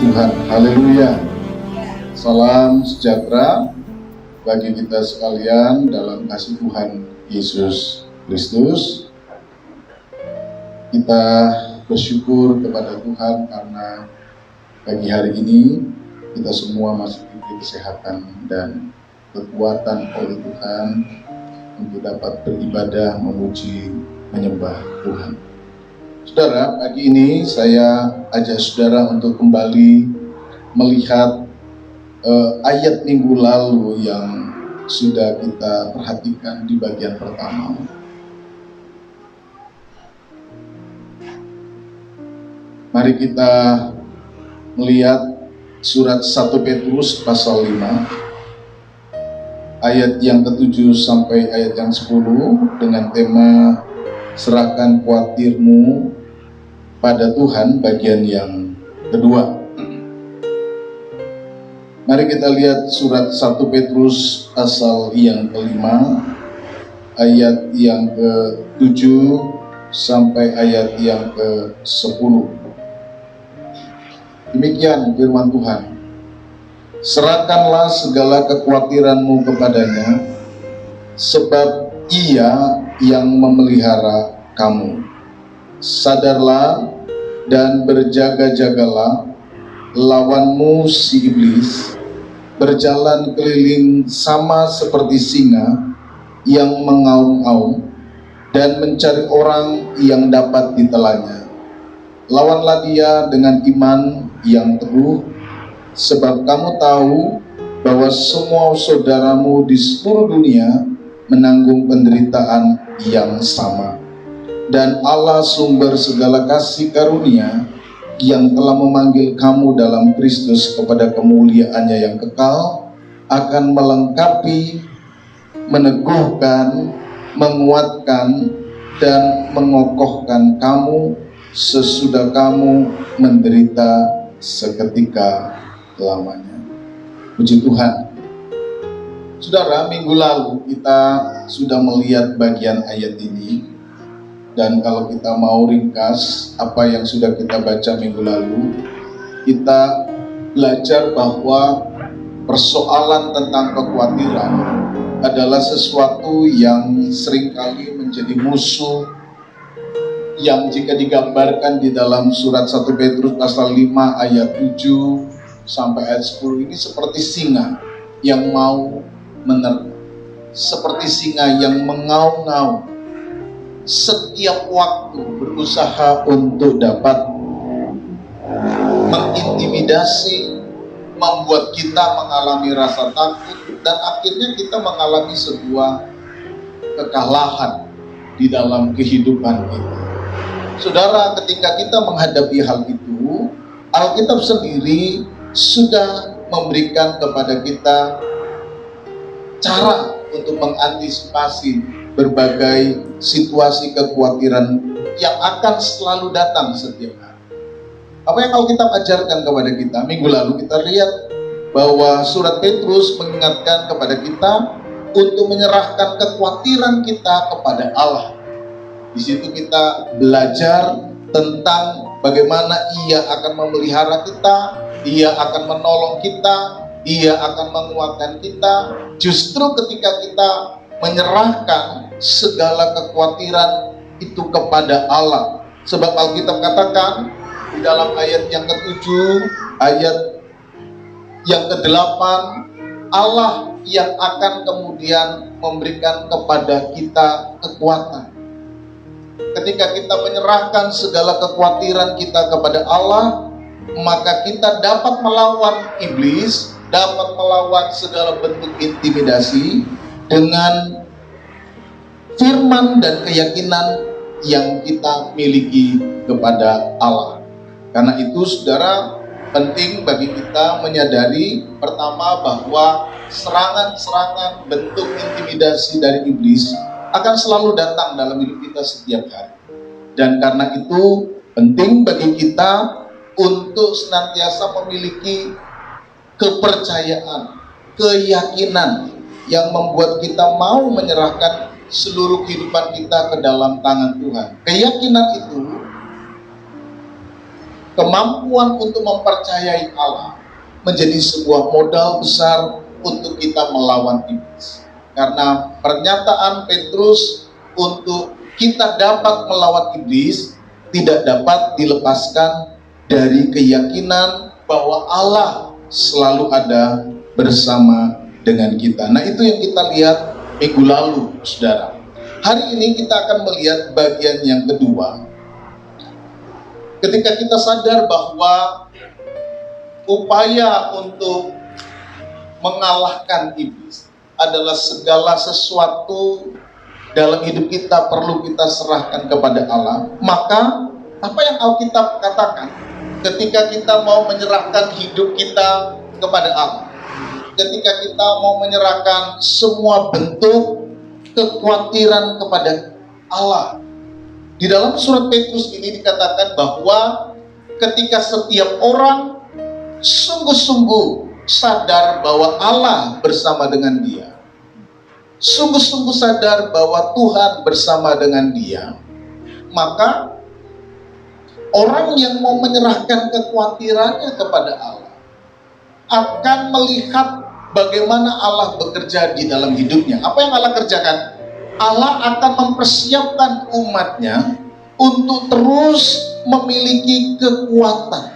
Tuhan, haleluya. Salam sejahtera bagi kita sekalian dalam kasih Tuhan Yesus Kristus. Kita bersyukur kepada Tuhan karena pagi hari ini kita semua masih diberi kesehatan dan kekuatan oleh Tuhan untuk dapat beribadah, memuji, menyembah Tuhan. Saudara, pagi ini saya ajak saudara untuk kembali melihat ayat minggu lalu yang sudah kita perhatikan di bagian pertama. Mari kita melihat surat 1 Petrus pasal 5 ayat yang ke-7 sampai ayat yang 10 dengan tema serahkan khawatirmu pada Tuhan bagian yang kedua. Mari kita lihat surat 1 Petrus pasal yang kelima ayat yang ke-7 sampai ayat yang ke-10. Demikian firman Tuhan. Serahkanlah segala kekhawatiranmu kepadanya, sebab Ia yang memelihara kamu. Sadarlah dan berjaga-jagalah, lawanmu si iblis berjalan keliling sama seperti singa yang mengaum-ngaum dan mencari orang yang dapat ditelannya. Lawanlah dia dengan iman yang teguh, sebab kamu tahu bahwa semua saudaramu di seluruh dunia menanggung penderitaan yang sama. Dan Allah sumber segala kasih karunia yang telah memanggil kamu dalam Kristus kepada kemuliaannya yang kekal, akan melengkapi, meneguhkan, menguatkan, dan mengokohkan kamu sesudah kamu menderita seketika lamanya. Puji Tuhan. Saudara, minggu lalu kita sudah melihat bagian ayat ini, dan kalau kita mau ringkas apa yang sudah kita baca minggu lalu, kita belajar bahwa persoalan tentang kekhawatiran adalah sesuatu yang seringkali menjadi musuh yang jika digambarkan di dalam surat 1 Petrus pasal 5 ayat 7 sampai ayat 10 ini seperti singa yang mau menerkam, seperti singa yang mengaum-ngaum, setiap waktu berusaha untuk dapat mengintimidasi, membuat kita mengalami rasa takut, dan akhirnya kita mengalami sebuah kekalahan di dalam kehidupan kita. Saudara, ketika kita menghadapi hal itu, Alkitab sendiri sudah memberikan kepada kita cara untuk mengantisipasi berbagai situasi kekhawatiran yang akan selalu datang setiap hari. Apa yang Alkitab ajarkan kepada kita? Minggu lalu kita lihat bahwa surat Petrus mengingatkan kepada kita untuk menyerahkan kekhawatiran kita kepada Allah. Di situ kita belajar tentang bagaimana Ia akan memelihara kita, Ia akan menolong kita, Ia akan menguatkan kita. Justru ketika kita menyerahkan segala kekhawatiran itu kepada Allah. Sebab Alkitab katakan di dalam ayat yang ke-7, ayat yang ke-8, Allah yang akan kemudian memberikan kepada kita kekuatan. Ketika kita menyerahkan segala kekhawatiran kita kepada Allah, maka kita dapat melawan iblis, dapat melawan segala bentuk intimidasi dengan firman dan keyakinan yang kita miliki kepada Allah. Karena itu, saudara, penting bagi kita menyadari pertama bahwa serangan-serangan bentuk intimidasi dari iblis akan selalu datang dalam hidup kita setiap hari. Dan karena itu penting bagi kita untuk senantiasa memiliki kepercayaan, keyakinan yang membuat kita mau menyerahkan seluruh kehidupan kita ke dalam tangan Tuhan. Keyakinan itu kemampuan untuk mempercayai Allah menjadi sebuah modal besar untuk kita melawan iblis. Karena pernyataan Petrus untuk kita dapat melawan iblis tidak dapat dilepaskan dari keyakinan bahwa Allah selalu ada bersama dengan kita. Nah, itu yang kita lihat minggu lalu, saudara. Hari ini kita akan melihat bagian yang kedua. Ketika kita sadar bahwa upaya untuk mengalahkan iblis adalah segala sesuatu dalam hidup kita perlu kita serahkan kepada Allah, maka apa yang Alkitab katakan ketika kita mau menyerahkan hidup kita kepada Allah, ketika kita mau menyerahkan semua bentuk kekhawatiran kepada Allah. Di dalam surat Petrus ini dikatakan bahwa ketika setiap orang sungguh-sungguh sadar bahwa Allah bersama dengan dia, sungguh-sungguh sadar bahwa Tuhan bersama dengan dia, maka orang yang mau menyerahkan kekhawatirannya kepada Allah akan melihat bagaimana Allah bekerja di dalam hidupnya. Apa yang Allah kerjakan? Allah akan mempersiapkan umatnya untuk terus memiliki kekuatan,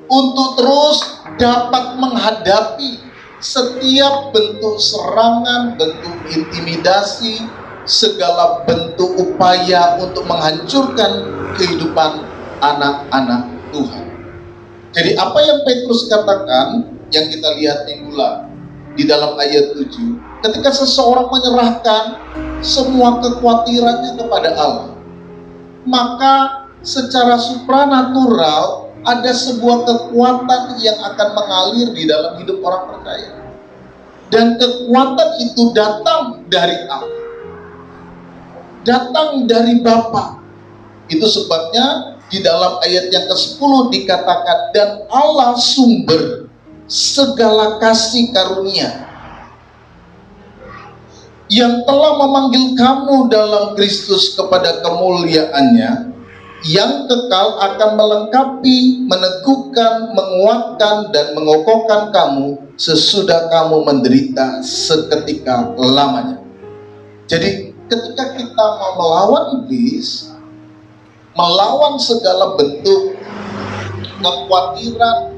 untuk terus dapat menghadapi setiap bentuk serangan, bentuk intimidasi, segala bentuk upaya untuk menghancurkan kehidupan anak-anak Tuhan. Jadi apa yang Petrus katakan, yang kita lihat minggu lalu di dalam ayat 7, ketika seseorang menyerahkan semua kekhawatirannya kepada Allah, maka secara supranatural ada sebuah kekuatan yang akan mengalir di dalam hidup orang percaya. Dan kekuatan itu datang dari Allah, datang dari Bapa. Itu sebabnya di dalam ayat yang ke-10 dikatakan, dan Allah sumber segala kasih karunia, yang telah memanggil kamu dalam Kristus kepada kemuliaannya, yang kekal akan melengkapi, meneguhkan, menguatkan, dan mengokohkan kamu sesudah kamu menderita seketika lamanya. Jadi ketika kita mau melawan iblis, melawan segala bentuk kekhawatiran,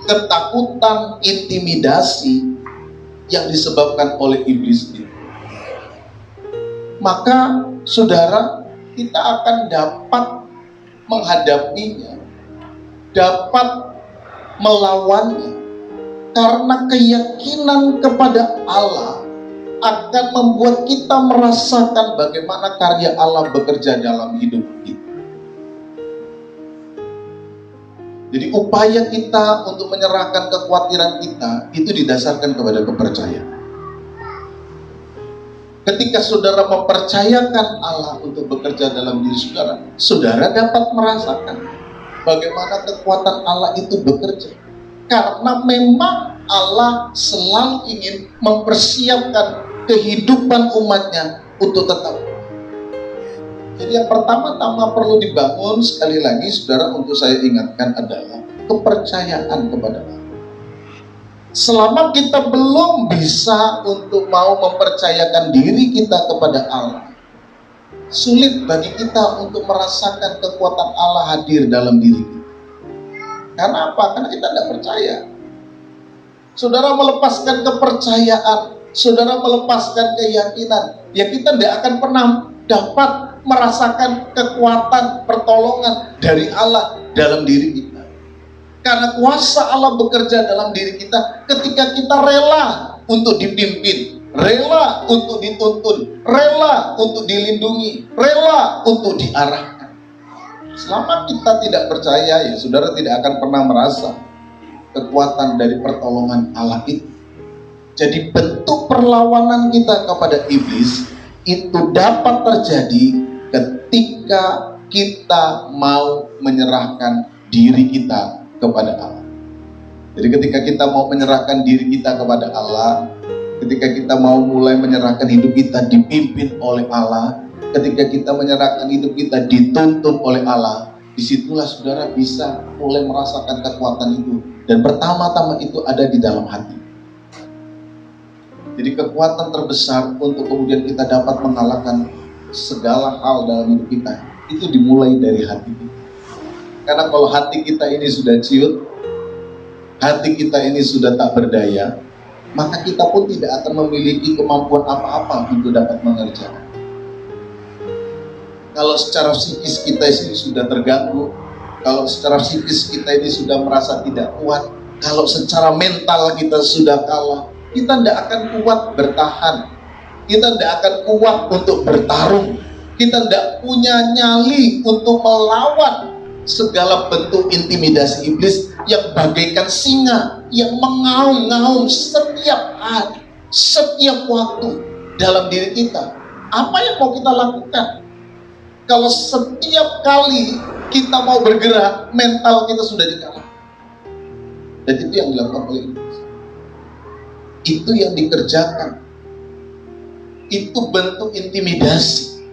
ketakutan, intimidasi yang disebabkan oleh iblis itu, maka saudara, kita akan dapat menghadapinya, dapat melawannya, karena keyakinan kepada Allah akan membuat kita merasakan bagaimana karya Allah bekerja dalam hidup kita. Jadi upaya kita untuk menyerahkan kekhawatiran kita itu didasarkan kepada kepercayaan. Ketika saudara mempercayakan Allah untuk bekerja dalam diri saudara, saudara dapat merasakan bagaimana kekuatan Allah itu bekerja. Karena memang Allah selalu ingin mempersiapkan kehidupan umatnya untuk tetap. Jadi yang pertama-tama perlu dibangun, sekali lagi saudara, untuk saya ingatkan adalah kepercayaan kepada Allah. Selama kita belum bisa untuk mau mempercayakan diri kita kepada Allah, sulit bagi kita untuk merasakan kekuatan Allah hadir dalam diri kita. Karena apa? Karena kita tidak percaya. Saudara melepaskan kepercayaan, saudara melepaskan keyakinan, ya kita tidak akan pernah dapat merasakan kekuatan pertolongan dari Allah dalam diri kita. Karena kuasa Allah bekerja dalam diri kita ketika kita rela untuk dipimpin, rela untuk dituntun, rela untuk dilindungi, rela untuk diarahkan. Selama kita tidak percaya, ya saudara tidak akan pernah merasa kekuatan dari pertolongan Allah itu. Jadi bentuk perlawanan kita kepada iblis itu dapat terjadi ketika kita mau menyerahkan diri kita kepada Allah. Jadi ketika kita mau menyerahkan diri kita kepada Allah, ketika kita mau mulai menyerahkan hidup kita dipimpin oleh Allah, ketika kita menyerahkan hidup kita dituntun oleh Allah, Disitulah saudara bisa mulai merasakan kekuatan itu. Dan pertama-tama itu ada di dalam hati. Jadi kekuatan terbesar untuk kemudian kita dapat mengalahkan segala hal dalam hidup kita, itu dimulai dari hati kita. Karena kalau hati kita ini sudah ciut, hati kita ini sudah tak berdaya, maka kita pun tidak akan memiliki kemampuan apa-apa untuk dapat mengerjakan. Kalau secara psikis kita ini sudah terganggu, kalau secara psikis kita ini sudah merasa tidak kuat, kalau secara mental kita sudah kalah, kita tidak akan kuat bertahan, kita tidak akan kuat untuk bertarung, kita tidak punya nyali untuk melawan segala bentuk intimidasi iblis yang bagaikan singa yang mengaum-ngaum setiap hari, setiap waktu dalam diri kita. Apa yang mau kita lakukan? Kalau setiap kali kita mau bergerak, mental kita sudah dikalah. Dan itu yang dilakukan oleh iblis. Itu yang dikerjakan. Itu bentuk intimidasi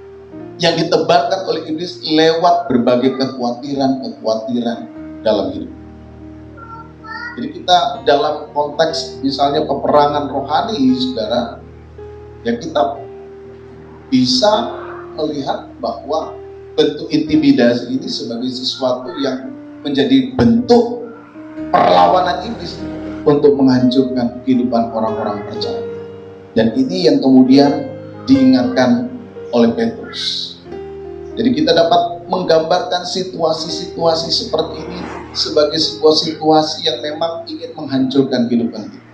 yang ditebarkan oleh iblis lewat berbagai kekhawatiran dalam hidup. Jadi kita dalam konteks misalnya peperangan rohani, saudara, ya kita bisa melihat bahwa bentuk intimidasi ini sebagai sesuatu yang menjadi bentuk perlawanan iblis untuk menghancurkan kehidupan orang-orang percaya. Dan ini yang kemudian diingatkan oleh Petrus. Jadi kita dapat menggambarkan situasi-situasi seperti ini sebagai sebuah situasi yang memang ingin menghancurkan kehidupan kita.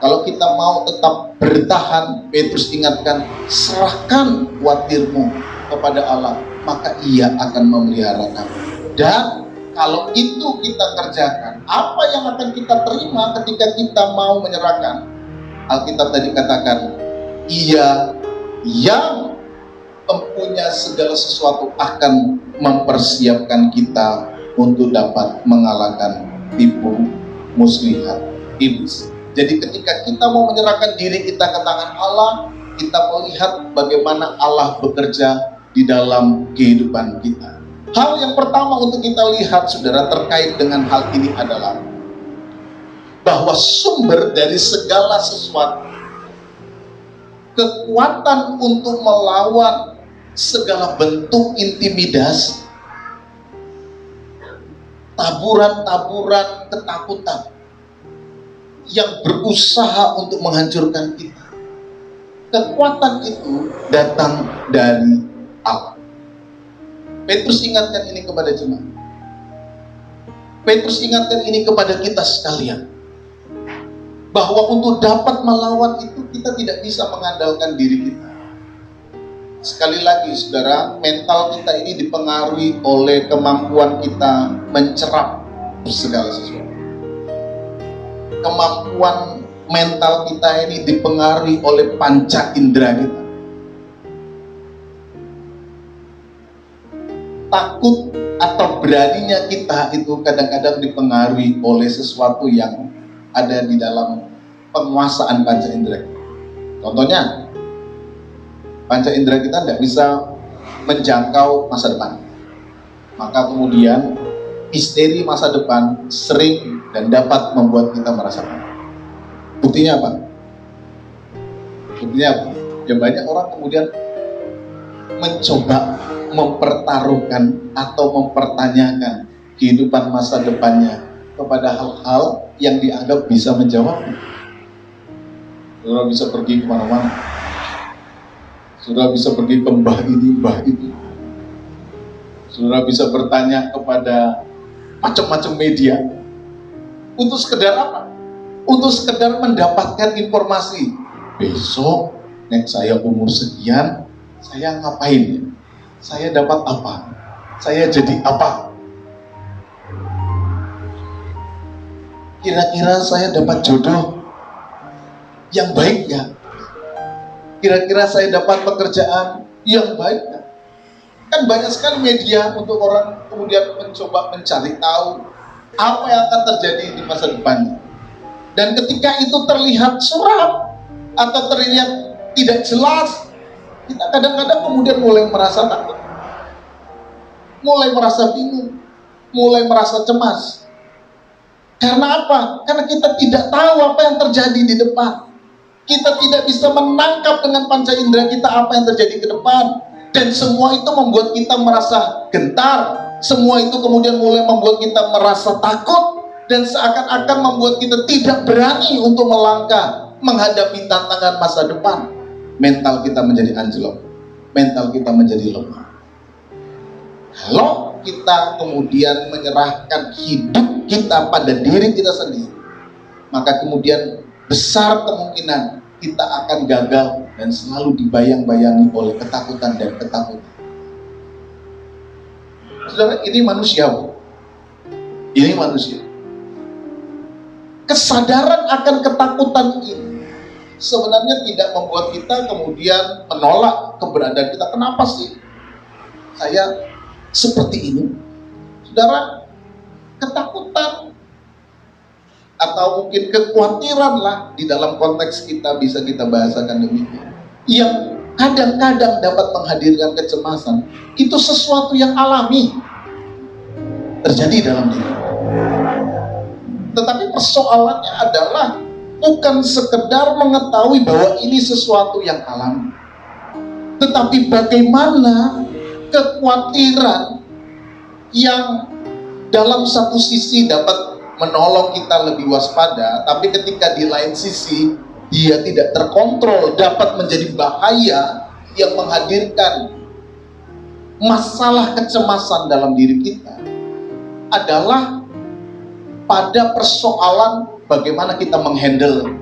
Kalau kita mau tetap bertahan, Petrus ingatkan, serahkan khawatirmu kepada Allah, maka Ia akan memelihara kamu. Dan kalau itu kita kerjakan, apa yang akan kita terima ketika kita mau menyerahkan? Alkitab tadi katakan, Ia yang mempunyai segala sesuatu akan mempersiapkan kita untuk dapat mengalahkan tipu muslihat iblis. Jadi ketika kita mau menyerahkan diri kita ke tangan Allah, kita melihat bagaimana Allah bekerja di dalam kehidupan kita. Hal yang pertama untuk kita lihat, saudara, terkait dengan hal ini adalah bahwa sumber dari segala sesuatu, kekuatan untuk melawan segala bentuk intimidasi, taburan-taburan ketakutan yang berusaha untuk menghancurkan kita, kekuatan itu datang dari Allah. Petrus ingatkan ini kepada jemaat. Petrus ingatkan ini kepada kita sekalian, bahwa untuk dapat melawan itu kita tidak bisa mengandalkan diri kita. Sekali lagi saudara, mental kita ini dipengaruhi oleh kemampuan kita mencerap segala sesuatu. Kemampuan mental kita ini dipengaruhi oleh panca indera kita. Takut atau beraninya kita itu kadang-kadang dipengaruhi oleh sesuatu yang ada di dalam penguasaan panca indera. Contohnya, panca indera kita tidak bisa menjangkau masa depan. Maka kemudian misteri masa depan sering dan dapat membuat kita merasakan. Buktinya apa? Buktinya apa? Ya banyak orang kemudian mencoba mempertaruhkan atau mempertanyakan kehidupan masa depannya kepada hal-hal yang dianggap bisa menjawabnya. Saudara bisa pergi kemana-mana. Saudara bisa pergi ke mbah ini, mbah itu. Saudara bisa bertanya kepada macam-macam media. Untuk sekedar apa? Untuk sekedar mendapatkan informasi. Besok, nek saya umur sekian, saya ngapain ya? Saya dapat apa? Saya jadi apa? Kira-kira saya dapat jodoh yang baik ya? Kira-kira saya dapat pekerjaan yang baik ya? Kan banyak sekali media untuk orang kemudian mencoba mencari tahu apa yang akan terjadi di masa depannya. Dan ketika itu terlihat suram atau terlihat tidak jelas, kita kadang-kadang kemudian mulai merasa takut. mulai merasa bingung, mulai merasa cemas. Karena apa? Karena kita tidak tahu apa yang terjadi di depan. Kita tidak bisa menangkap dengan panca indera kita apa yang terjadi ke depan. Dan semua itu membuat kita merasa gentar. Semua itu kemudian mulai membuat kita merasa takut. Dan seakan-akan membuat kita tidak berani untuk melangkah menghadapi tantangan masa depan. Mental kita menjadi anjlok. Mental kita menjadi lemah. Kalau kita kemudian menyerahkan hidup kita pada diri kita sendiri, maka kemudian besar kemungkinan kita akan gagal dan selalu dibayang-bayangi oleh ketakutan dan ketakutan. Saudara, ini manusia, Bu. Ini manusia. Kesadaran akan ketakutan ini sebenarnya tidak membuat kita kemudian menolak keberadaan kita. Kenapa sih saya seperti ini? Saudara, ketakutan atau mungkin kekhawatiran lah di dalam konteks kita bisa kita bahasakan demikian, yang kadang-kadang dapat menghadirkan kecemasan, itu sesuatu yang alami terjadi dalam diri. Tetapi persoalannya adalah bukan sekedar mengetahui bahwa ini sesuatu yang alami, tetapi bagaimana kekhawatiran yang dalam satu sisi dapat menolong kita lebih waspada, tapi ketika di lain sisi dia tidak terkontrol dapat menjadi bahaya yang menghadirkan masalah kecemasan dalam diri kita, adalah pada persoalan bagaimana kita menghandle.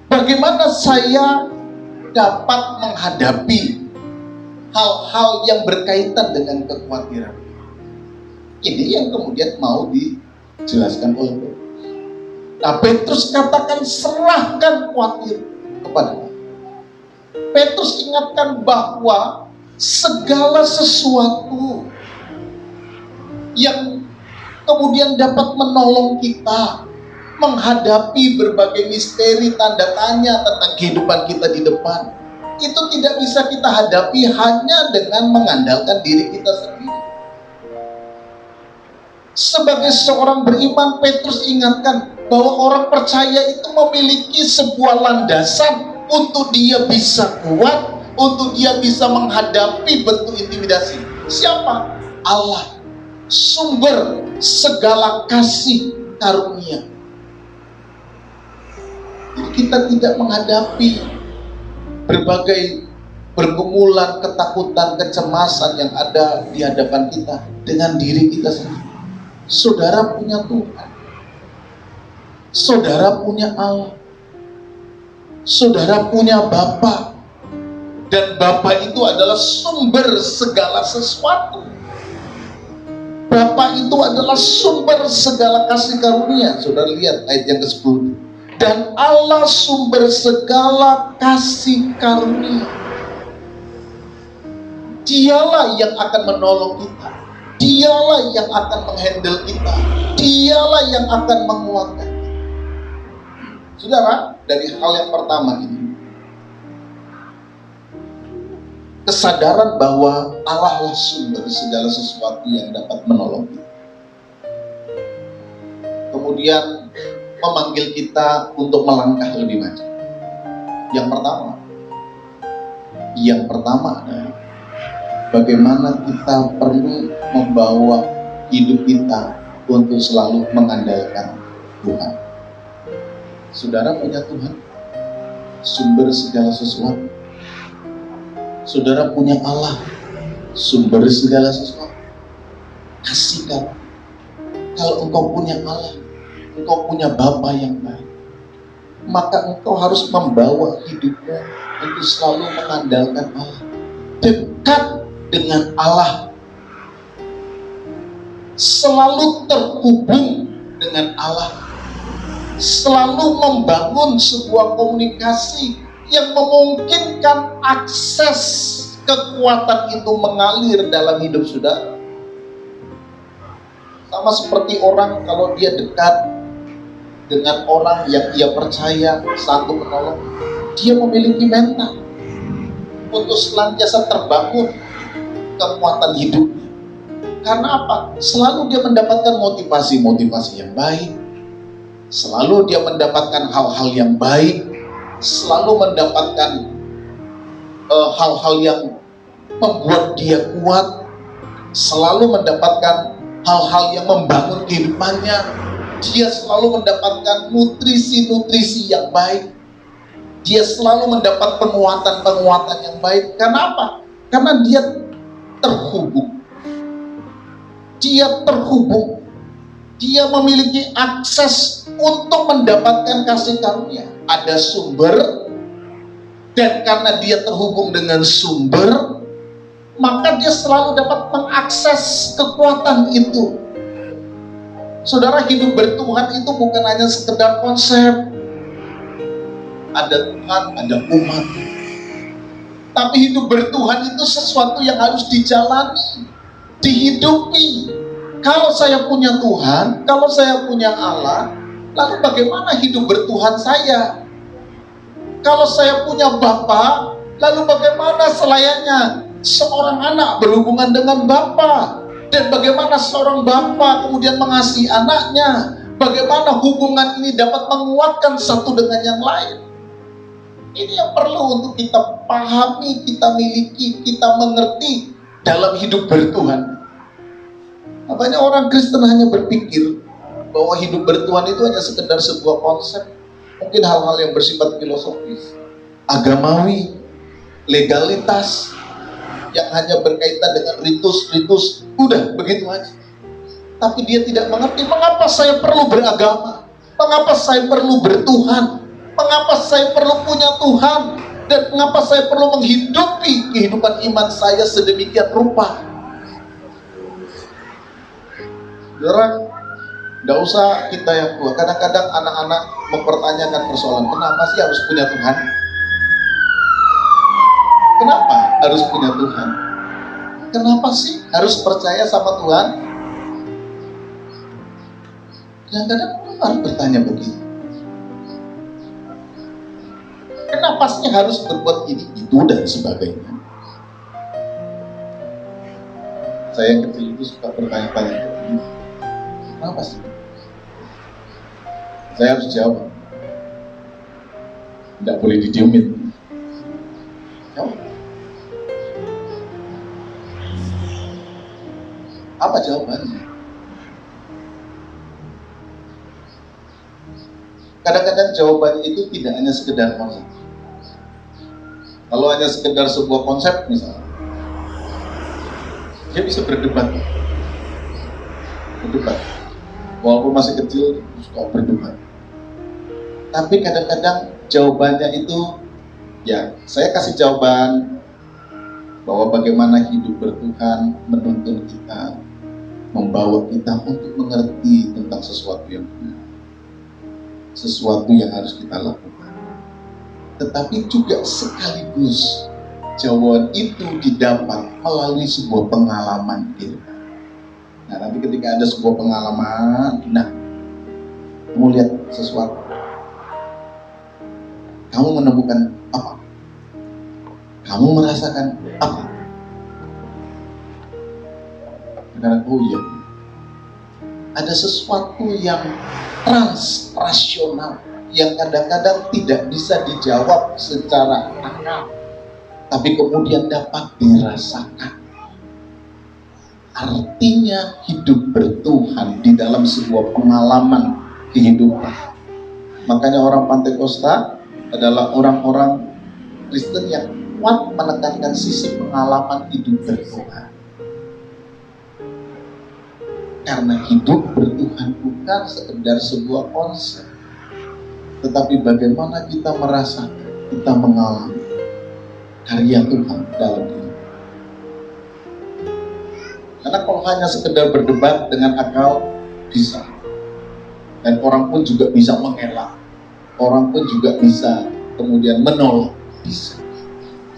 Bagaimana saya dapat menghadapi hal-hal yang berkaitan dengan kekhawatiran. Ini yang kemudian mau dijelaskan oleh Petrus. Nah, Petrus katakan serahkan khawatir kepada Allah. Petrus ingatkan bahwa segala sesuatu yang kemudian dapat menolong kita menghadapi berbagai misteri tanda tanya tentang kehidupan kita di depan, itu tidak bisa kita hadapi hanya dengan mengandalkan diri kita sendiri. Sebagai seorang beriman, Petrus ingatkan bahwa orang percaya itu memiliki sebuah landasan untuk dia bisa kuat, untuk dia bisa menghadapi bentuk intimidasi. Siapa? Allah, sumber segala kasih karunia. Jadi kita tidak menghadapi berbagai pergumulan, ketakutan, kecemasan yang ada di hadapan kita dengan diri kita sendiri. Saudara punya Tuhan, saudara punya Allah, saudara punya Bapa, dan Bapa itu adalah sumber segala sesuatu. Bapa itu adalah sumber segala kasih karunia. Saudara lihat ayat yang ke-10. Dan Allah sumber segala kasih karunia. Dialah yang akan menolong kita. Dialah yang akan menghandle kita. Dialah yang akan menguatkan kita. Saudara, dari hal yang pertama ini, kesadaran bahwa Allah lah sumber segala sesuatu yang dapat menolong kita. Kemudian memanggil kita untuk melangkah lebih maju. Yang pertama adalah bagaimana kita perlu membawa hidup kita untuk selalu mengandalkan Tuhan. Saudara punya Tuhan, sumber segala sesuatu. Saudara punya Allah, sumber segala sesuatu. Kasihkan. Kalau engkau punya Allah, engkau punya Bapa yang baik, maka engkau harus membawa hidupmu untuk selalu mengandalkan Allah. Dekat dengan Allah, selalu terhubung dengan Allah, selalu membangun sebuah komunikasi yang memungkinkan akses kekuatan itu mengalir dalam hidup saudara. Sama seperti orang kalau dia dekat dengan orang yang ia percaya sanggup menolong, dia memiliki mental untuk senantiasa terbangun kekuatan hidupnya. Karena apa? Selalu dia mendapatkan motivasi-motivasi yang baik, selalu dia mendapatkan hal-hal yang baik, selalu mendapatkan hal-hal yang membuat dia kuat, selalu mendapatkan hal-hal yang membangun kehidupannya. Dia selalu mendapatkan nutrisi-nutrisi yang baik. Dia selalu mendapat penguatan-penguatan yang baik. Karena apa? Karena dia terhubung. Dia terhubung. Dia memiliki akses untuk mendapatkan kasih karunia. Ada sumber, dan karena dia terhubung dengan sumber, maka dia selalu dapat mengakses kekuatan itu. Saudara, hidup bertuhan itu bukan hanya sekedar konsep. Ada Tuhan, ada umat. Tapi hidup bertuhan itu sesuatu yang harus dijalani, dihidupi. Kalau saya punya Tuhan, kalau saya punya Allah, lalu bagaimana hidup bertuhan saya? Kalau saya punya Bapa, lalu bagaimana selayaknya seorang anak berhubungan dengan Bapa? Dan bagaimana seorang Bapa kemudian mengasihi anaknya? Bagaimana hubungan ini dapat menguatkan satu dengan yang lain? Ini yang perlu untuk kita pahami, kita miliki, kita mengerti dalam hidup bertuhan. Banyak orang Kristen hanya berpikir bahwa hidup bertuhan itu hanya sekedar sebuah konsep. Mungkin hal-hal yang bersifat filosofis, agamawi, legalitas, yang hanya berkaitan dengan ritus-ritus, udah begitu aja. Tapi dia tidak mengerti mengapa saya perlu beragama, mengapa saya perlu bertuhan, mengapa saya perlu punya Tuhan, dan mengapa saya perlu menghidupi kehidupan iman saya sedemikian rupa. Orang tidak usah kita yang tua. Kadang-kadang anak-anak mempertanyakan persoalan, kenapa sih harus punya Tuhan? Kenapa harus punya Tuhan? Kenapa sih harus percaya sama Tuhan? Kadang-kadang orang bertanya begitu. Kenapa sih harus berbuat ini, itu, dan sebagainya? Saya yang kecil itu suka bertanya-tanya begini. Kenapa sih? Saya harus jawab. Tidak boleh didiemin. Jawab. Apa jawabannya? Kadang-kadang jawabannya itu tidak hanya sekedar konsep. Kalau hanya sekedar sebuah konsep misalnya, dia bisa berdebat. Walaupun masih kecil, suka berdebat. Tapi kadang-kadang jawabannya itu, ya saya kasih jawaban bahwa bagaimana hidup bertuhan menuntun kita, membawa kita untuk mengerti tentang sesuatu yang benar, sesuatu yang harus kita lakukan. Tetapi juga sekaligus jawaban itu didapat melalui sebuah pengalaman hidup. Nah, nanti ketika ada sebuah pengalaman, nah, kamu lihat sesuatu, kamu menemukan apa? Kamu merasakan apa? Karena oh iya, ada sesuatu yang transrasional yang kadang-kadang tidak bisa dijawab secara akal, tapi kemudian dapat dirasakan. Artinya hidup bertuhan di dalam sebuah pengalaman kehidupan. Makanya orang Pantekosta adalah orang-orang Kristen yang kuat menekankan sisi pengalaman hidup bertuhan. Karena hidup bertuhan bukan sekedar sebuah konsep, tetapi bagaimana kita merasa, kita mengalami karya Tuhan dalam hidup. Karena kalau hanya sekedar berdebat dengan akal, bisa. Dan orang pun juga bisa mengelak. Orang pun juga bisa kemudian menolak, bisa.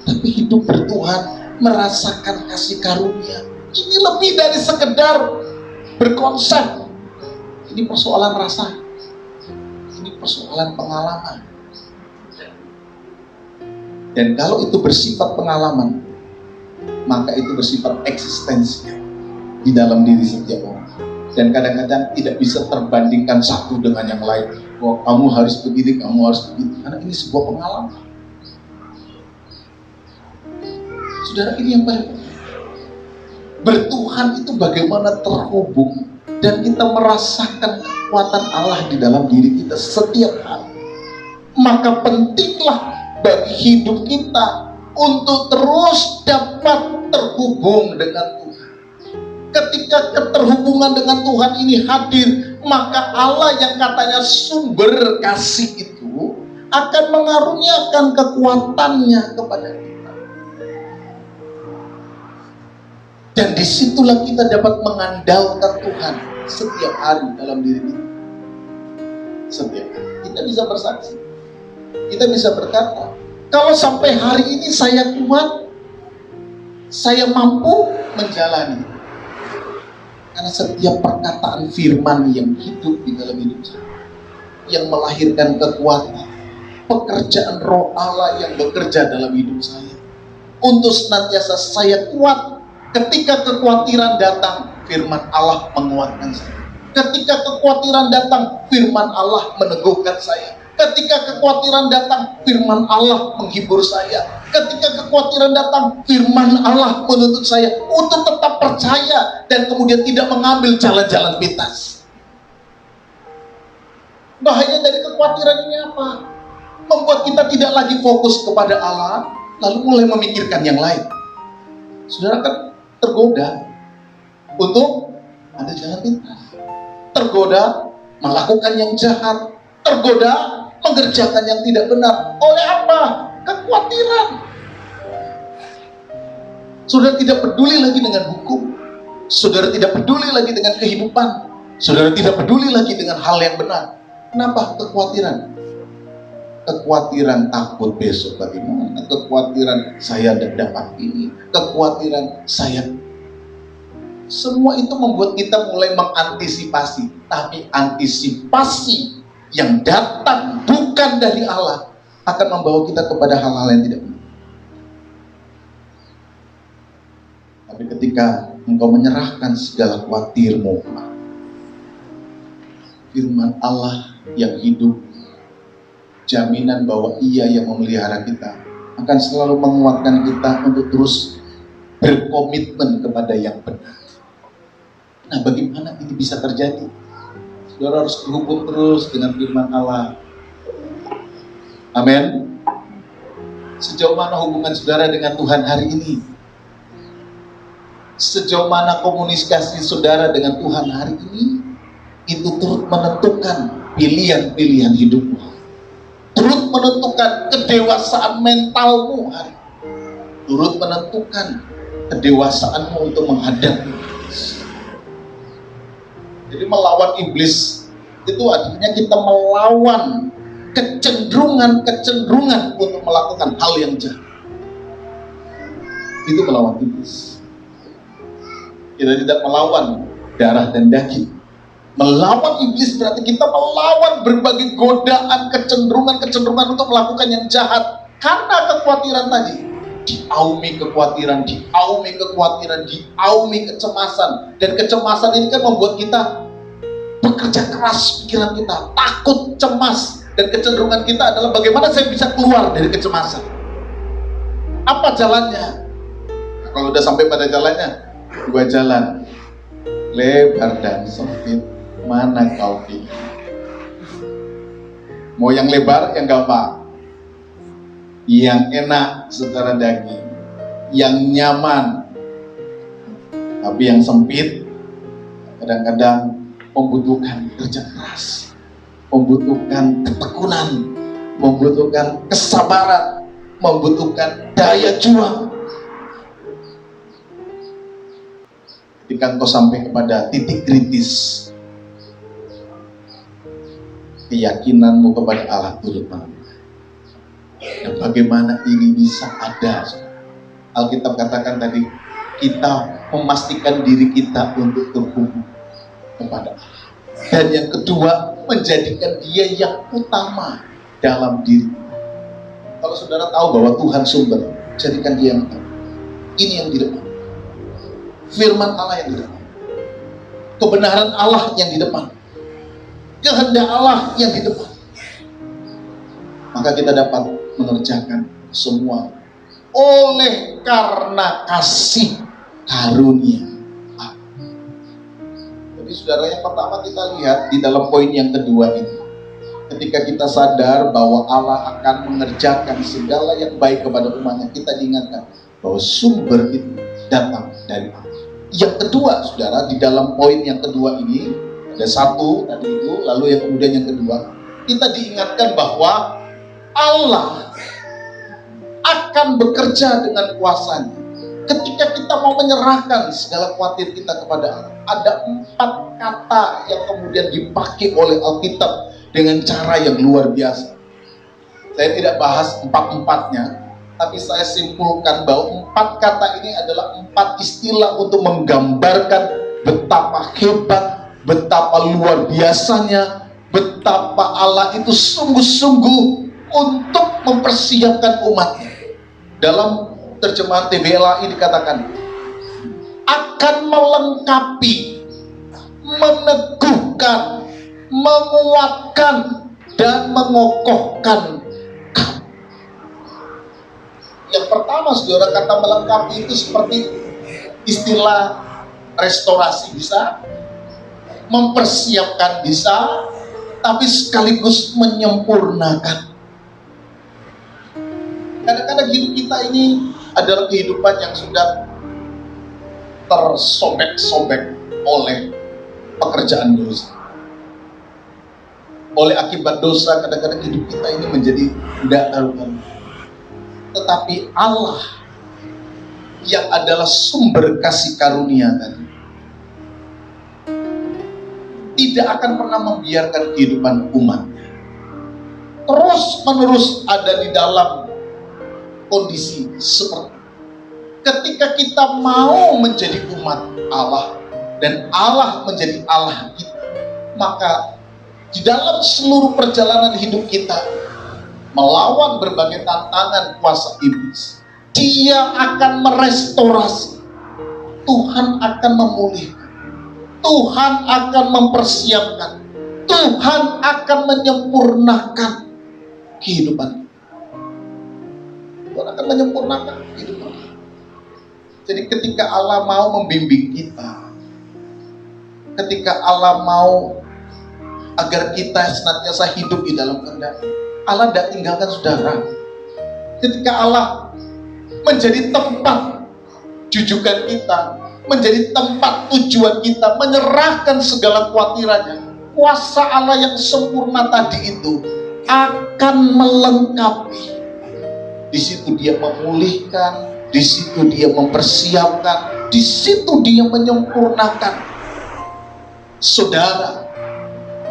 Tapi hidup bertuhan, merasakan kasih karunia, ini lebih dari sekedar berkonsep. Ini persoalan rasa. Ini persoalan pengalaman. Dan kalau itu bersifat pengalaman, maka itu bersifat eksistensial di dalam diri setiap orang. Dan kadang-kadang tidak bisa terbandingkan satu dengan yang lain. Bahwa kamu harus begini, kamu harus begitu. Karena ini sebuah pengalaman. Saudara, ini yang paling penting. Bertuhan itu bagaimana terhubung dan kita merasakan kekuatan Allah di dalam diri kita setiap hari. Maka pentinglah bagi hidup kita untuk terus dapat terhubung dengan Tuhan. Ketika keterhubungan dengan Tuhan ini hadir, maka Allah yang katanya sumber kasih itu akan mengaruniakan kekuatannya kepada kita. Dan disitulah kita dapat mengandalkan Tuhan setiap hari dalam diri kita. Setiap hari kita bisa bersaksi, kita bisa berkata, kalau sampai hari ini saya kuat, saya mampu menjalani. Karena setiap perkataan firman yang hidup di dalam hidup saya, yang melahirkan kekuatan, pekerjaan Roh Allah yang bekerja dalam hidup saya, untuk senantiasa saya kuat. Ketika kekhawatiran datang, firman Allah menguatkan saya. Ketika kekhawatiran datang, firman Allah meneguhkan saya. Ketika kekhawatiran datang, firman Allah menghibur saya. Ketika kekhawatiran datang, firman Allah menuntut saya untuk tetap percaya dan kemudian tidak mengambil jalan-jalan pintas. Bahaya dari kekhawatiran ini apa? Membuat kita tidak lagi fokus kepada Allah, lalu mulai memikirkan yang lain. Saudara kan tergoda untuk ada jalan pintas, tergoda melakukan yang jahat, tergoda mengerjakan yang tidak benar. Oleh apa? Kekhawatiran. Saudara tidak peduli lagi dengan hukum. Saudara tidak peduli lagi dengan kehidupan. Saudara tidak peduli lagi dengan hal yang benar. Kenapa? Kekhawatiran. Kekhawatiran takut besok bagaimana. Kekhawatiran saya tidak dapat ini. Kekhawatiran saya. Semua itu membuat kita mulai mengantisipasi. Tapi antisipasi yang datang bukan dari Allah akan membawa kita kepada hal-hal yang tidak benar. Tapi ketika engkau menyerahkan segala khawatirmu, firman Allah yang hidup, jaminan bahwa Ia yang memelihara kita akan selalu menguatkan kita untuk terus berkomitmen kepada yang benar. Nah, bagaimana ini bisa terjadi? Saudara harus berhubung terus dengan firman Allah. Amin. Sejauh mana hubungan saudara dengan Tuhan hari ini? Sejauh mana komunikasi saudara dengan Tuhan hari ini? Itu turut menentukan pilihan-pilihan hidupmu. Turut menentukan kedewasaan mentalmu hari ini. Turut menentukan kedewasaanmu untuk menghadapi iblis. Jadi melawan iblis itu artinya kita melawan kecenderungan untuk melakukan hal yang jahat. Itu melawan iblis. Kita tidak melawan darah dan daging. Melawan iblis berarti kita melawan berbagai godaan, kecenderungan untuk melakukan yang jahat. Karena kekhawatiran tadi. Diaumi kekhawatiran, diaumi kecemasan. Dan kecemasan ini kan membuat kita bekerja keras pikiran kita, takut, cemas. Dan kecenderungan kita adalah bagaimana saya bisa keluar dari kecemasan. Apa jalannya? Nah, kalau udah sampai pada jalannya, dua jalan, lebar dan sempit. Mana kau pilih? Mau yang lebar, yang gampang, yang enak secara daging, yang nyaman. Tapi yang sempit kadang-kadang membutuhkan kerja keras, membutuhkan ketekunan, membutuhkan kesabaran, membutuhkan daya juang. Ketika engkau sampai kepada titik kritis, keyakinanmu kepada Allah turut menambah. Dan bagaimana ini bisa ada? Alkitab katakan tadi, kita memastikan diri kita untuk terhubung kepada Allah. Dan yang kedua, menjadikan Dia yang utama dalam diri. Kalau saudara tahu bahwa Tuhan sumber, jadikan Dia yang utama. Ini yang di depan. Firman Allah yang di depan. Kebenaran Allah yang di depan. Kehendak Allah yang di depan. Maka kita dapat mengerjakan semua oleh karena kasih karunia. Jadi saudara, yang pertama kita lihat di dalam poin yang kedua ini, ketika kita sadar bahwa Allah akan mengerjakan segala yang baik kepada umatnya, kita diingatkan bahwa sumber itu datang dari Allah. Yang kedua saudara, di dalam poin yang kedua ini ada satu tadi itu, lalu yang kemudian yang kedua, kita diingatkan bahwa Allah akan bekerja dengan kuasanya. Ketika kita mau menyerahkan segala khawatir kita kepada Allah, ada 4 kata yang kemudian dipakai oleh Alkitab dengan cara yang luar biasa. Saya tidak bahas 4-empatnya, tapi saya simpulkan bahwa 4 kata ini adalah 4 istilah untuk menggambarkan betapa hebat, betapa luar biasanya, betapa Allah itu sungguh-sungguh untuk mempersiapkan umatnya. Dalam terjemahan TBLAI dikatakan akan melengkapi, meneguhkan, menguatkan, dan mengokohkan kamu. Yang pertama saudara, kata melengkapi itu seperti istilah restorasi bisa, mempersiapkan bisa, tapi sekaligus menyempurnakan. Kadang-kadang hidup kita ini adalah kehidupan yang sudah tersobek-sobek oleh pekerjaan dosa. Oleh akibat dosa, kadang-kadang hidup kita ini menjadi tidak karuan. Tetapi Allah yang adalah sumber kasih karunia tadi tidak akan pernah membiarkan kehidupan umatnya terus-menerus ada di dalam kondisi seperti ketika kita mau menjadi umat Allah dan Allah menjadi Allah kita, maka di dalam seluruh perjalanan hidup kita melawan berbagai tantangan kuasa iblis, Dia akan merestorasi, Tuhan akan memulihkan, Tuhan akan mempersiapkan, Tuhan akan menyempurnakan kehidupan. Tuhan akan menyempurnakan kehidupan. Jadi ketika Allah mau membimbing kita, ketika Allah mau agar kita senantiasa hidup di dalam kehendak, Allah tidak tinggalkan saudara. Ketika Allah menjadi tempat jujukan kita, menjadi tempat tujuan kita, menyerahkan segala kekhawatirannya, kuasa Allah yang sempurna tadi itu akan melengkapi. Di situ Dia memulihkan, di situ Dia mempersiapkan, di situ Dia menyempurnakan saudara,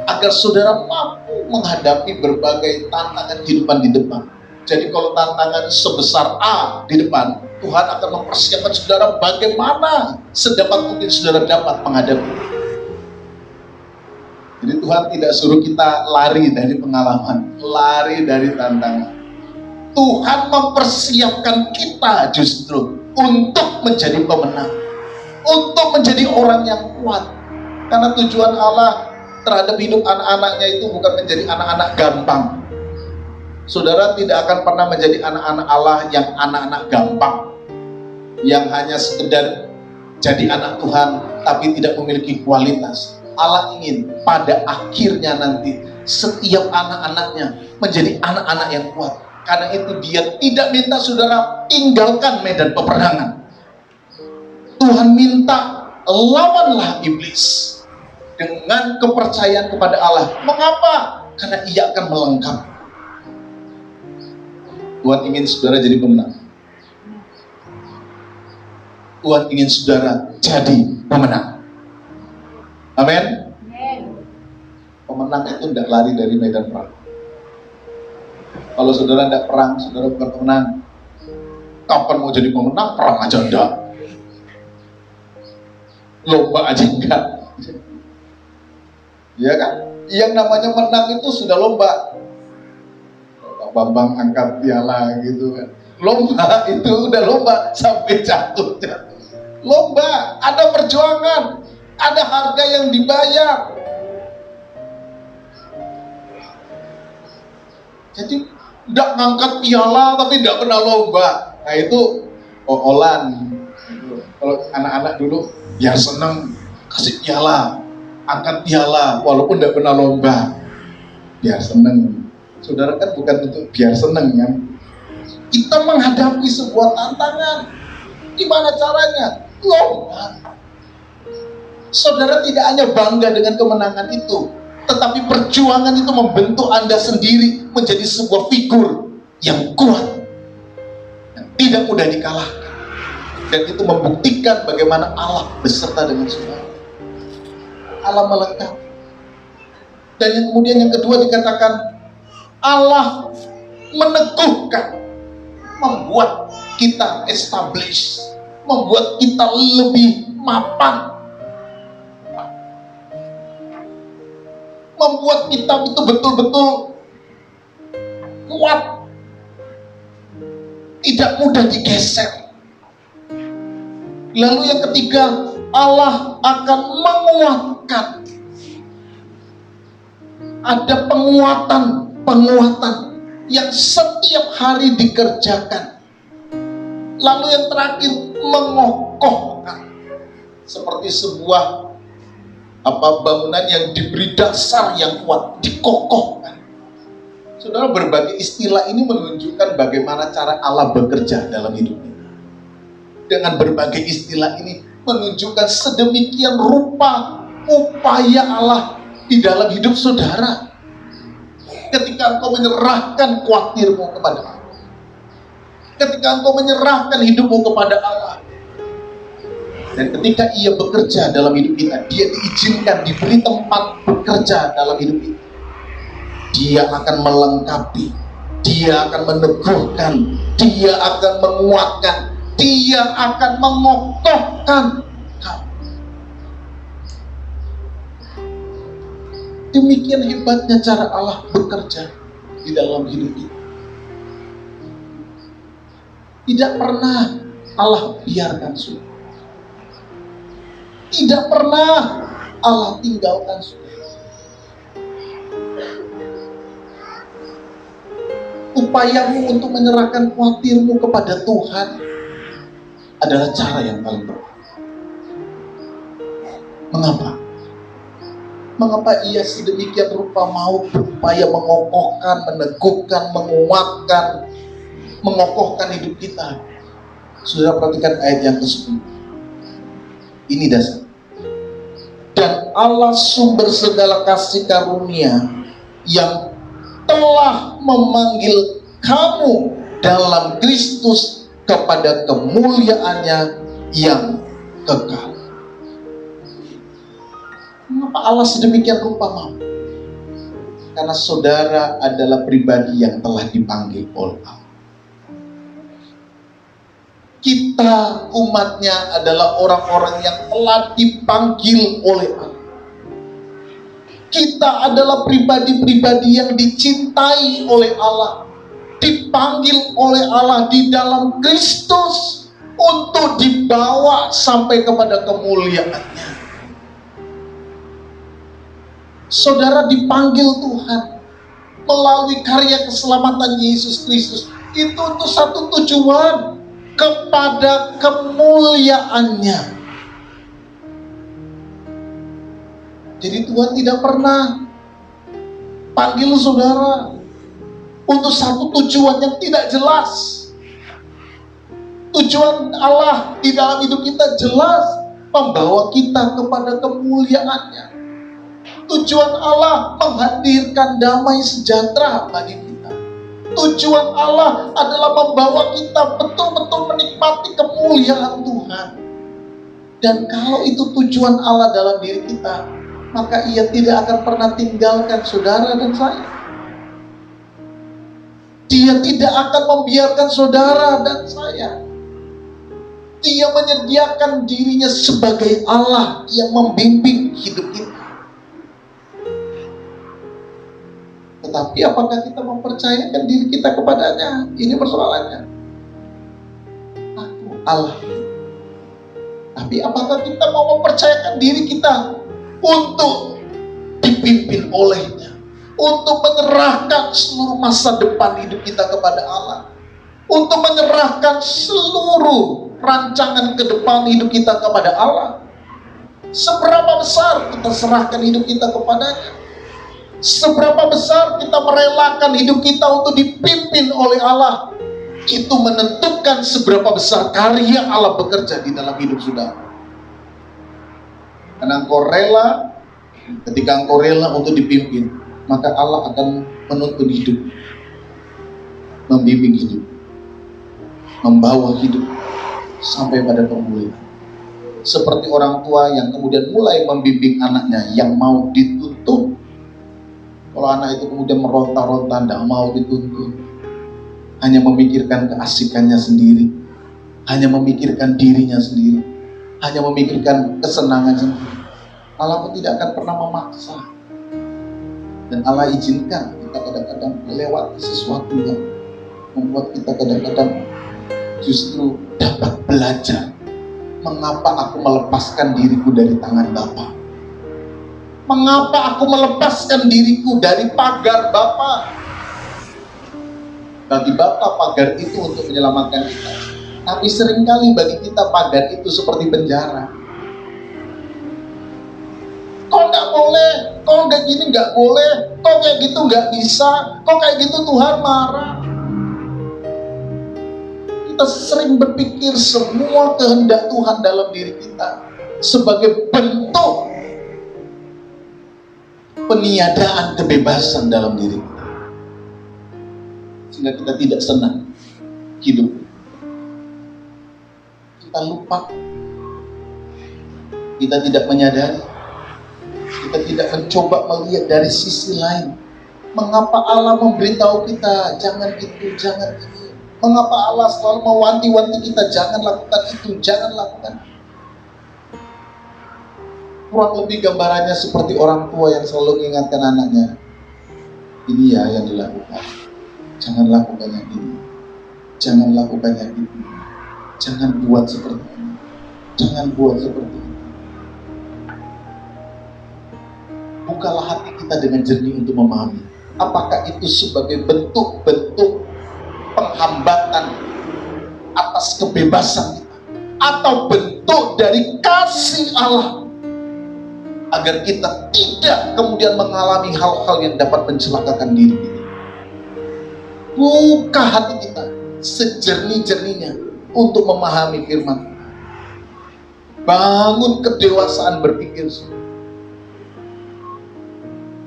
agar saudara mampu menghadapi berbagai tantangan kehidupan di depan. Jadi kalau tantangan sebesar A di depan, Tuhan akan mempersiapkan saudara bagaimana sedapat mungkin saudara dapat menghadapi. Jadi Tuhan tidak suruh kita lari dari pengalaman, lari dari tantangan. Tuhan mempersiapkan kita justru untuk menjadi pemenang, untuk menjadi orang yang kuat. Karena tujuan Allah terhadap hidup anak-anaknya itu bukan menjadi anak-anak gampang. Saudara tidak akan pernah menjadi anak-anak Allah yang anak-anak gampang, yang hanya sekedar jadi anak Tuhan tapi tidak memiliki kualitas. Allah ingin pada akhirnya nanti setiap anak-anaknya menjadi anak-anak yang kuat. Karena itu Dia tidak minta saudara tinggalkan medan peperangan. Tuhan minta lawanlah iblis dengan kepercayaan kepada Allah. Mengapa? Karena Ia akan melengkapi. Tuhan ingin saudara jadi pemenang. Tuhan ingin saudara jadi pemenang. Amin. Pemenang itu tidak lari dari medan perang. Kalau saudara tidak perang, saudara bukan pemenang. Kapan mau jadi pemenang? Perang aja enggak. Lomba aja enggak. Ya kan? Yang namanya menang itu sudah lomba. Bambang angkat piala gitu kan. Lomba itu udah lomba sampai jatuh. Lomba, ada perjuangan, ada harga yang dibayar. Jadi nggak ngangkat piala tapi nggak pernah lomba. Nah itu olan. Kalau anak-anak dulu biar seneng kasih piala, angkat piala walaupun nggak pernah lomba, biar seneng. Saudara kan bukan untuk biar seneng kan? Kita menghadapi sebuah tantangan. Gimana caranya? Lomba. Saudara tidak hanya bangga dengan kemenangan itu, tetapi perjuangan itu membentuk Anda sendiri menjadi sebuah figur yang kuat, yang tidak mudah dikalahkan. Dan itu membuktikan bagaimana Allah beserta dengan saudara. Allah melengkapi. Dan yang kemudian yang kedua dikatakan Allah meneguhkan, membuat kita establish, membuat kita lebih mapan, membuat kita itu betul-betul kuat, tidak mudah digeser. Lalu yang ketiga, Allah akan menguatkan. Ada penguatan yang setiap hari dikerjakan. Lalu yang terakhir, mengokohkan. Seperti sebuah bangunan yang diberi dasar yang kuat, dikokohkan. Saudara, berbagai istilah ini menunjukkan bagaimana cara Allah bekerja dalam hidup kita. Dengan berbagai istilah ini menunjukkan sedemikian rupa upaya Allah di dalam hidup saudara. Ketika engkau menyerahkan khawatirmu kepada Allah, ketika engkau menyerahkan hidupmu kepada Allah, dan ketika Ia bekerja dalam hidup kita, Dia diizinkan, diberi tempat bekerja dalam hidup kita, Dia akan melengkapi, Dia akan meneguhkan, Dia akan menguatkan, Dia akan mengokohkan kamu. Demikian hebatnya cara Allah bekerja di dalam hidup kita. Tidak pernah Allah biarkan sulit. Tidak pernah Allah tinggalkan sulit. Upayamu untuk menyerahkan khawatirmu kepada Tuhan adalah cara yang paling benar. Mengapa? Mengapa Ia sedemikian rupa mau berupaya mengokohkan, meneguhkan, menguatkan, mengokohkan hidup kita? Saudara perhatikan ayat yang ke-10. Ini dasar. Dan Allah sumber segala kasih karunia yang telah memanggil kamu dalam Kristus kepada kemuliaannya yang kekal. Mengapa Allah sedemikian rupa mau? Karena saudara adalah pribadi yang telah dipanggil oleh Allah. Kita umatnya adalah orang-orang yang telah dipanggil oleh Allah. Kita adalah pribadi-pribadi yang dicintai oleh Allah, dipanggil oleh Allah di dalam Kristus untuk dibawa sampai kepada kemuliaannya. Saudara dipanggil Tuhan melalui karya keselamatan Yesus Kristus itu untuk satu tujuan, kepada kemuliaannya. Jadi Tuhan tidak pernah panggil saudara untuk satu tujuan yang tidak jelas. Tujuan Allah di dalam hidup kita jelas, membawa kita kepada kemuliaannya. Tujuan Allah menghadirkan damai sejahtera bagi kita. Tujuan Allah adalah membawa kita betul-betul menikmati kemuliaan Tuhan. Dan kalau itu tujuan Allah dalam diri kita, maka Ia tidak akan pernah tinggalkan saudara dan saya. Dia tidak akan membiarkan saudara dan saya. Dia menyediakan dirinya sebagai Allah yang membimbing hidup kita. Tetapi apakah kita mempercayakan diri kita kepadanya? Ini persoalannya. Allah. Tapi apakah kita mau mempercayakan diri kita untuk dipimpin olehnya, untuk menyerahkan seluruh masa depan hidup kita kepada Allah, untuk menyerahkan seluruh rancangan ke depan hidup kita kepada Allah? Seberapa besar kita serahkan hidup kita kepadanya? Seberapa besar kita merelakan hidup kita untuk dipimpin oleh Allah? Itu menentukan seberapa besar karya Allah bekerja di dalam hidup saudara. Karena engkau rela, ketika engkau rela untuk dipimpin, maka Allah akan menuntun hidup, membimbing hidup, membawa hidup sampai pada pemulihan. Seperti orang tua yang kemudian mulai membimbing anaknya yang mau dituntun. Kalau anak itu kemudian meronta-ronta, tidak mau dituntun, hanya memikirkan keasikannya sendiri, hanya memikirkan dirinya sendiri, hanya memikirkan kesenangan sendiri, Allah pun tidak akan pernah memaksa. Dan Allah izinkan kita kadang-kadang melewati sesuatu yang membuat kita kadang-kadang justru dapat belajar. Mengapa aku melepaskan diriku dari tangan Bapa? Mengapa aku melepaskan diriku dari pagar Bapa? Bagi Bapa pagar itu untuk menyelamatkan kita. Tapi seringkali bagi kita pagar itu seperti penjara. Kok nggak boleh, kok nggak gini nggak boleh, kok kayak gitu nggak bisa, kok kayak gitu Tuhan marah. Kita sering berpikir semua kehendak Tuhan dalam diri kita sebagai bentuk peniadaan kebebasan dalam diri kita, sehingga kita tidak senang hidup. Kita lupa, kita tidak menyadari, kita tidak mencoba melihat dari sisi lain. Mengapa Allah memberitahu kita jangan itu, jangan ini? Mengapa Allah selalu mewanti-wanti kita jangan lakukan itu, jangan lakukan? Kurang lebih gambarannya seperti orang tua yang selalu mengingatkan anaknya, ini ya yang dilakukan, jangan lakukan yang ini, jangan lakukan yang itu, jangan buat seperti ini, jangan buat seperti ini. Bukalah hati kita dengan jernih untuk memahami apakah itu sebagai bentuk-bentuk penghambatan atas kebebasan kita, atau bentuk dari kasih Allah agar kita tidak kemudian mengalami hal-hal yang dapat mencelakakan diri kita. Buka hati kita sejernih-jernihnya untuk memahami firman Tuhan. Bangun kedewasaan berpikir.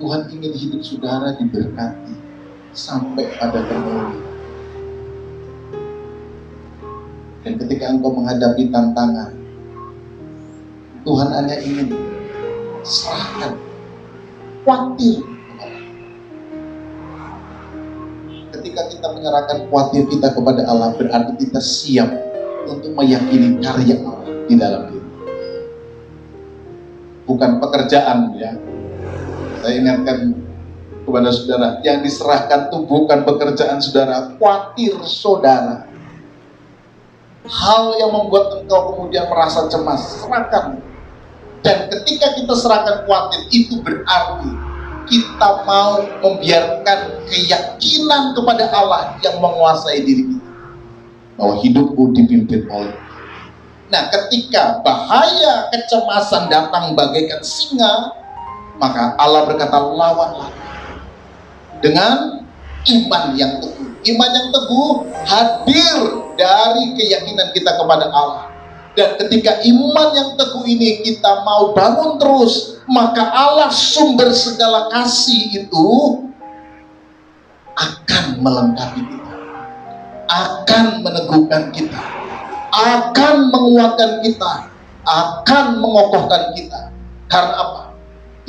Tuhan ingin hidup saudara diberkati sampai pada kemuliaan. Dan ketika engkau menghadapi tantangan, Tuhan hanya ingin serahkan, khawatir. Ketika kita menyerahkan khawatir kita kepada Allah, berarti kita siap untuk meyakini karya Allah di dalam diri. Bukan pekerjaan ya. Saya ingatkan kepada saudara, yang diserahkan itu bukan pekerjaan saudara, khawatir saudara. Hal yang membuat engkau kemudian merasa cemas, serahkan. Dan ketika kita serahkan khawatir, itu berarti kita mau membiarkan keyakinan kepada Allah yang menguasai diri kita, bahwa hidupku dipimpin oleh. Nah, ketika bahaya kecemasan datang bagaikan singa, maka Allah berkata, lawanlah dengan iman yang teguh. Iman yang teguh hadir dari keyakinan kita kepada Allah. Dan ketika iman yang teguh ini kita mau bangun terus, maka Allah sumber segala kasih itu akan melengkapi kita, akan meneguhkan kita, akan menguatkan kita, akan mengokohkan kita. Karena apa?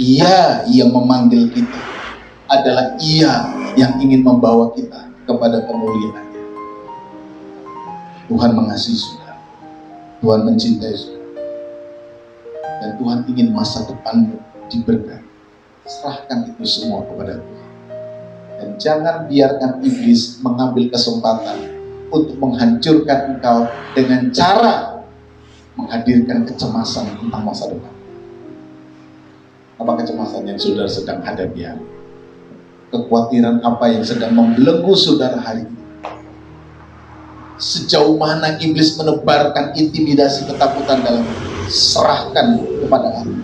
Ia yang memanggil kita adalah Ia yang ingin membawa kita kepada kemuliaan. Tuhan mengasihi saudara, Tuhan mencintai saudara, dan Tuhan ingin masa depanmu diberkati. Serahkan itu semua kepada Tuhan, dan jangan biarkan iblis mengambil kesempatan untuk menghancurkan engkau dengan cara menghadirkan kecemasan tentang masa depan. Apa kecemasan yang saudara sedang hadapi hari? Kekhawatiran apa yang sedang membelenggu saudara hari ini? Sejauh mana iblis menebarkan intimidasi ketakutan dalam hidup? Serahkan kepada Allah.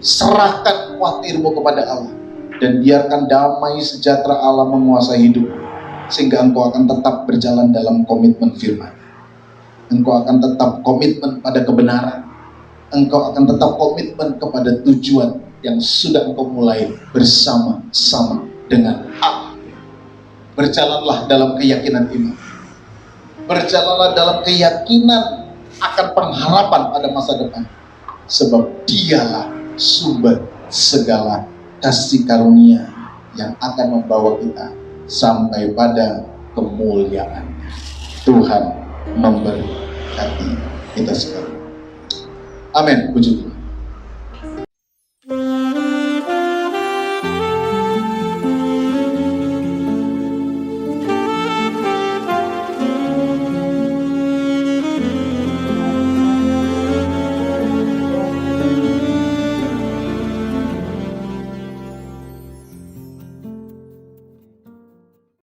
Serahkan khawatirmu kepada Allah. Dan biarkan damai sejahtera Allah menguasai hidup. Sehingga engkau akan tetap berjalan dalam komitmen firman. Engkau akan tetap komitmen pada kebenaran. Engkau akan tetap komitmen kepada tujuan yang sudah engkau mulai bersama-sama dengan Allah. Berjalanlah dalam keyakinan iman. Berjalanlah dalam keyakinan akan pengharapan pada masa depan. Sebab dialah sumber segala kasih karunia yang akan membawa kita sampai pada kemuliaan. Tuhan memberkati kita sekalian. Amin. Puji Tuhan.